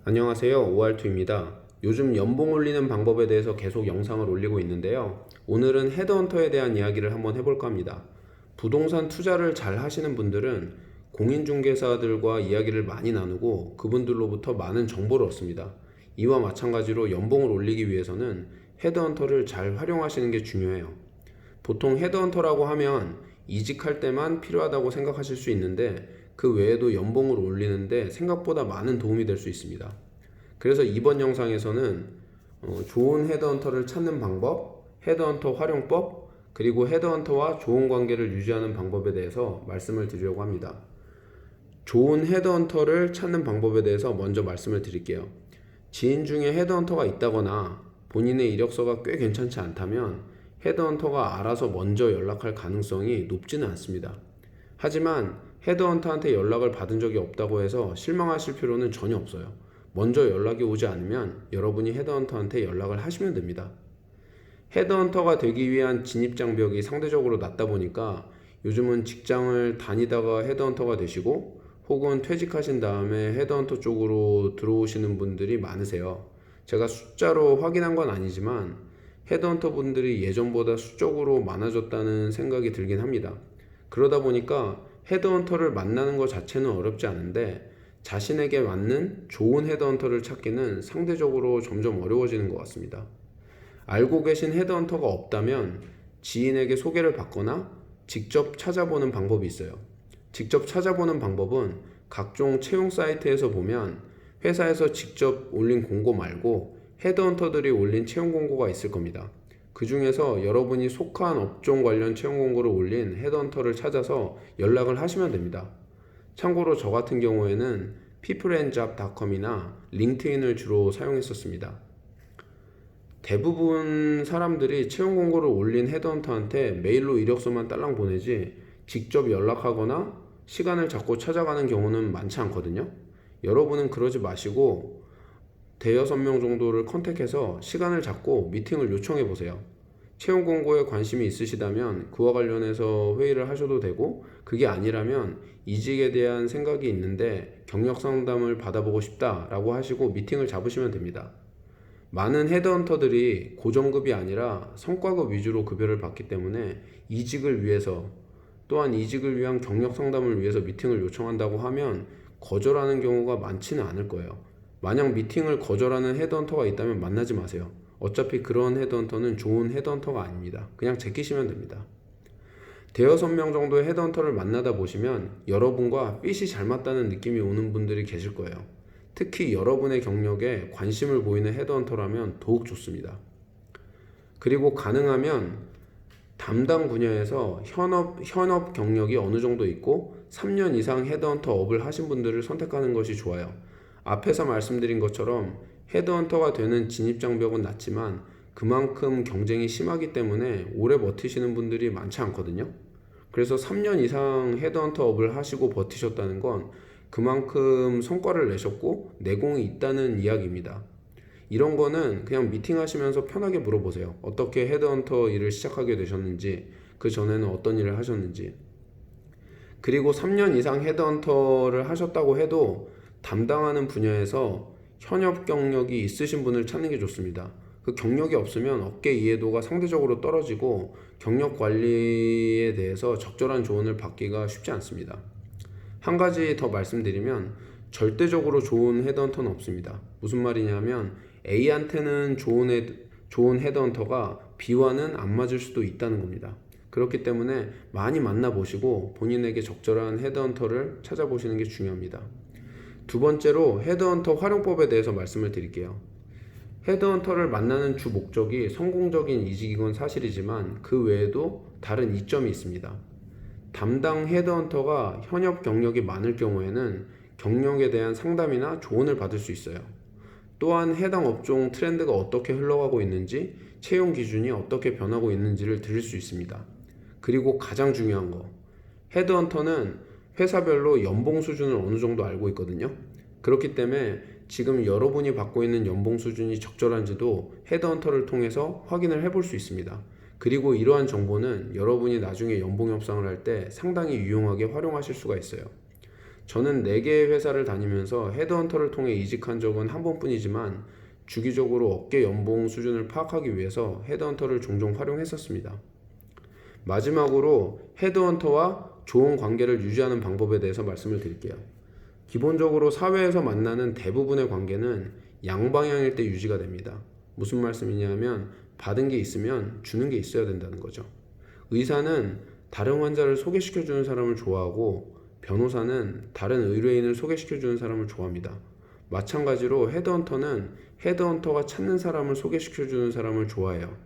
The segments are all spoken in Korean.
안녕하세요. 오알투입니다. 요즘 연봉 올리는 방법에 대해서 계속 영상을 올리고 있는데요. 오늘은 헤드헌터에 대한 이야기를 한번 해볼까 합니다. 부동산 투자를 잘 하시는 분들은 공인중개사들과 이야기를 많이 나누고 그분들로부터 많은 정보를 얻습니다. 이와 마찬가지로 연봉을 올리기 위해서는 헤드헌터를 잘 활용하시는 게 중요해요. 보통 헤드헌터라고 하면 이직할 때만 필요하다고 생각하실 수 있는데 그 외에도 연봉을 올리는데 생각보다 많은 도움이 될 수 있습니다. 그래서 이번 영상에서는 좋은 헤드헌터를 찾는 방법, 헤드헌터 활용법, 그리고 헤드헌터와 좋은 관계를 유지하는 방법에 대해서 말씀을 드리려고 합니다. 좋은 헤드헌터를 찾는 방법에 대해서 먼저 말씀을 드릴게요. 지인 중에 헤드헌터가 있다거나 본인의 이력서가 꽤 괜찮지 않다면 헤드헌터가 알아서 먼저 연락할 가능성이 높지는 않습니다. 하지만 헤드헌터한테 연락을 받은 적이 없다고 해서 실망하실 필요는 전혀 없어요. 먼저 연락이 오지 않으면 여러분이 헤드헌터한테 연락을 하시면 됩니다. 헤드헌터가 되기 위한 진입장벽이 상대적으로 낮다 보니까 요즘은 직장을 다니다가 헤드헌터가 되시고 혹은 퇴직하신 다음에 헤드헌터 쪽으로 들어오시는 분들이 많으세요. 제가 숫자로 확인한 건 아니지만 헤드헌터 분들이 예전보다 수적으로 많아졌다는 생각이 들긴 합니다. 그러다 보니까 헤드헌터를 만나는 것 자체는 어렵지 않은데 자신에게 맞는 좋은 헤드헌터를 찾기는 상대적으로 점점 어려워지는 것 같습니다. 알고 계신 헤드헌터가 없다면 지인에게 소개를 받거나 직접 찾아보는 방법이 있어요. 직접 찾아보는 방법은 각종 채용 사이트에서 보면 회사에서 직접 올린 공고 말고 헤드헌터들이 올린 채용 공고가 있을 겁니다. 그 중에서 여러분이 속한 업종 관련 채용 공고를 올린 헤드헌터를 찾아서 연락을 하시면 됩니다. 참고로 저 같은 경우에는 peopleandjob.com이나 링크드인을 주로 사용했었습니다. 대부분 사람들이 채용 공고를 올린 헤드헌터한테 메일로 이력서만 딸랑 보내지 직접 연락하거나 시간을 잡고 찾아가는 경우는 많지 않거든요. 여러분은 그러지 마시고 대여섯 명 정도를 컨택해서 시간을 잡고 미팅을 요청해 보세요. 채용 공고에 관심이 있으시다면 그와 관련해서 회의를 하셔도 되고, 그게 아니라면 이직에 대한 생각이 있는데 경력 상담을 받아보고 싶다라고 하시고 미팅을 잡으시면 됩니다. 많은 헤드헌터들이 고정급이 아니라 성과급 위주로 급여를 받기 때문에 이직을 위해서, 또한 이직을 위한 경력 상담을 위해서 미팅을 요청한다고 하면 거절하는 경우가 많지는 않을 거예요. 만약 미팅을 거절하는 헤드헌터가 있다면 만나지 마세요. 어차피 그런 헤드헌터는 좋은 헤드헌터가 아닙니다. 그냥 제끼시면 됩니다. 대여섯 명 정도의 헤드헌터를 만나다 보시면 여러분과 핏이 잘 맞다는 느낌이 오는 분들이 계실 거예요. 특히 여러분의 경력에 관심을 보이는 헤드헌터라면 더욱 좋습니다. 그리고 가능하면 담당 분야에서 현업 경력이 어느 정도 있고 3년 이상 헤드헌터 업을 하신 분들을 선택하는 것이 좋아요. 앞에서 말씀드린 것처럼 헤드헌터가 되는 진입장벽은 낮지만 그만큼 경쟁이 심하기 때문에 오래 버티시는 분들이 많지 않거든요. 그래서 3년 이상 헤드헌터 업을 하시고 버티셨다는 건 그만큼 성과를 내셨고 내공이 있다는 이야기입니다. 이런 거는 그냥 미팅하시면서 편하게 물어보세요. 어떻게 헤드헌터 일을 시작하게 되셨는지, 그 전에는 어떤 일을 하셨는지. 그리고 3년 이상 헤드헌터를 하셨다고 해도 담당하는 분야에서 현업 경력이 있으신 분을 찾는 게 좋습니다. 그 경력이 없으면 업계 이해도가 상대적으로 떨어지고 경력 관리에 대해서 적절한 조언을 받기가 쉽지 않습니다. 한 가지 더 말씀드리면 절대적으로 좋은 헤드헌터는 없습니다. 무슨 말이냐면 A한테는 좋은 헤드헌터가 B와는 안 맞을 수도 있다는 겁니다. 그렇기 때문에 많이 만나보시고 본인에게 적절한 헤드헌터를 찾아보시는 게 중요합니다. 두 번째로 헤드헌터 활용법에 대해서 말씀을 드릴게요. 헤드헌터를 만나는 주 목적이 성공적인 이직이건 사실이지만 그 외에도 다른 이점이 있습니다. 담당 헤드헌터가 현업 경력이 많을 경우에는 경력에 대한 상담이나 조언을 받을 수 있어요. 또한 해당 업종 트렌드가 어떻게 흘러가고 있는지, 채용 기준이 어떻게 변하고 있는지를 들을 수 있습니다. 그리고 가장 중요한 거, 헤드헌터는 회사별로 연봉 수준을 어느 정도 알고 있거든요. 그렇기 때문에 지금 여러분이 받고 있는 연봉 수준이 적절한지도 헤드헌터를 통해서 확인을 해볼 수 있습니다. 그리고 이러한 정보는 여러분이 나중에 연봉 협상을 할 때 상당히 유용하게 활용하실 수가 있어요. 저는 4개의 회사를 다니면서 헤드헌터를 통해 이직한 적은 한 번뿐이지만 주기적으로 업계 연봉 수준을 파악하기 위해서 헤드헌터를 종종 활용했었습니다. 마지막으로 헤드헌터와 좋은 관계를 유지하는 방법에 대해서 말씀을 드릴게요. 기본적으로 사회에서 만나는 대부분의 관계는 양방향일 때 유지가 됩니다. 무슨 말씀이냐면 받은 게 있으면 주는 게 있어야 된다는 거죠. 의사는 다른 환자를 소개시켜주는 사람을 좋아하고 변호사는 다른 의뢰인을 소개시켜주는 사람을 좋아합니다. 마찬가지로 헤드헌터는 헤드헌터가 찾는 사람을 소개시켜주는 사람을 좋아해요.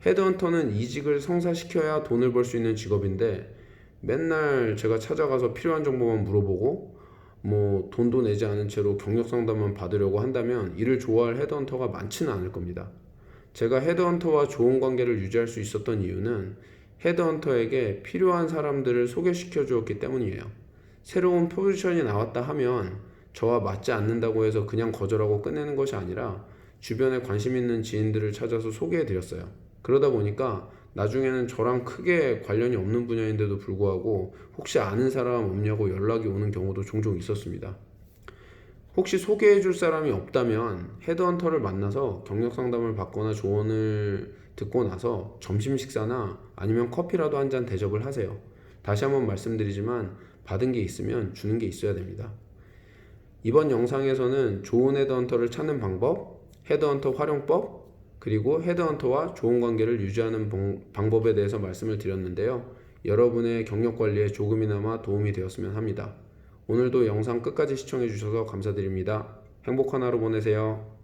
헤드헌터는 이직을 성사시켜야 돈을 벌 수 있는 직업인데 맨날 제가 찾아가서 필요한 정보만 물어보고 돈도 내지 않은 채로 경력 상담만 받으려고 한다면 이를 좋아할 헤드헌터가 많지는 않을 겁니다. 제가 헤드헌터와 좋은 관계를 유지할 수 있었던 이유는 헤드헌터에게 필요한 사람들을 소개시켜 주었기 때문이에요. 새로운 포지션이 나왔다 하면 저와 맞지 않는다고 해서 그냥 거절하고 끝내는 것이 아니라 주변에 관심 있는 지인들을 찾아서 소개해 드렸어요. 그러다 보니까 나중에는 저랑 크게 관련이 없는 분야인데도 불구하고 혹시 아는 사람 없냐고 연락이 오는 경우도 종종 있었습니다. 혹시 소개해 줄 사람이 없다면 헤드헌터를 만나서 경력 상담을 받거나 조언을 듣고 나서 점심 식사나 아니면 커피라도 한 잔 대접을 하세요. 다시 한번 말씀드리지만 받은 게 있으면 주는 게 있어야 됩니다. 이번 영상에서는 좋은 헤드헌터를 찾는 방법, 헤드헌터 활용법, 그리고 헤드헌터와 좋은 관계를 유지하는 방법에 대해서 말씀을 드렸는데요. 여러분의 경력 관리에 조금이나마 도움이 되었으면 합니다. 오늘도 영상 끝까지 시청해 주셔서 감사드립니다. 행복한 하루 보내세요.